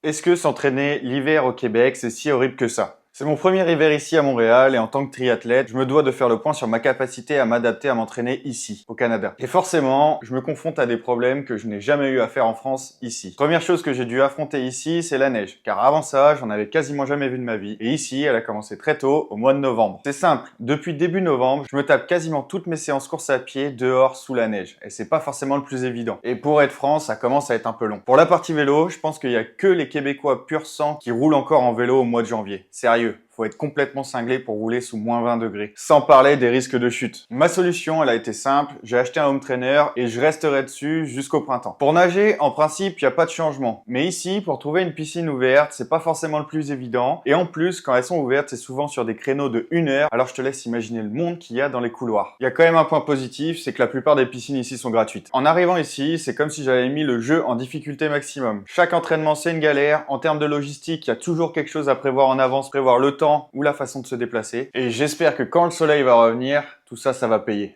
Est-ce que s'entraîner l'hiver au Québec, c'est si horrible que ça? C'est mon premier hiver ici à Montréal et en tant que triathlète, je me dois de faire le point sur ma capacité à m'adapter à m'entraîner ici, au Canada. Et forcément, je me confronte à des problèmes que je n'ai jamais eu à faire en France ici. Première chose que j'ai dû affronter ici, c'est la neige. Car avant ça, j'en avais quasiment jamais vu de ma vie. Et ici, elle a commencé très tôt, au mois de novembre. C'est simple, depuis début novembre, je me tape quasiment toutes mes séances course à pied dehors sous la neige. Et c'est pas forcément le plus évident. Et pour être franc, ça commence à être un peu long. Pour la partie vélo, je pense qu'il y a que les Québécois pur sang qui roulent encore en vélo au mois de janvier. Sérieux. Faut être complètement cinglé pour rouler sous moins 20 degrés. Sans parler des risques de chute. Ma solution, elle a été simple. J'ai acheté un home trainer et je resterai dessus jusqu'au printemps. Pour nager, en principe, il n'y a pas de changement. Mais ici, pour trouver une piscine ouverte, c'est pas forcément le plus évident. Et en plus, quand elles sont ouvertes, c'est souvent sur des créneaux de 1 heure. Alors je te laisse imaginer le monde qu'il y a dans les couloirs. Il y a quand même un point positif, c'est que la plupart des piscines ici sont gratuites. En arrivant ici, c'est comme si j'avais mis le jeu en difficulté maximum. Chaque entraînement, c'est une galère. En termes de logistique, il y a toujours quelque chose à prévoir en avance, prévoir le temps ou la façon de se déplacer. Et j'espère que quand le soleil va revenir, tout ça, ça va payer.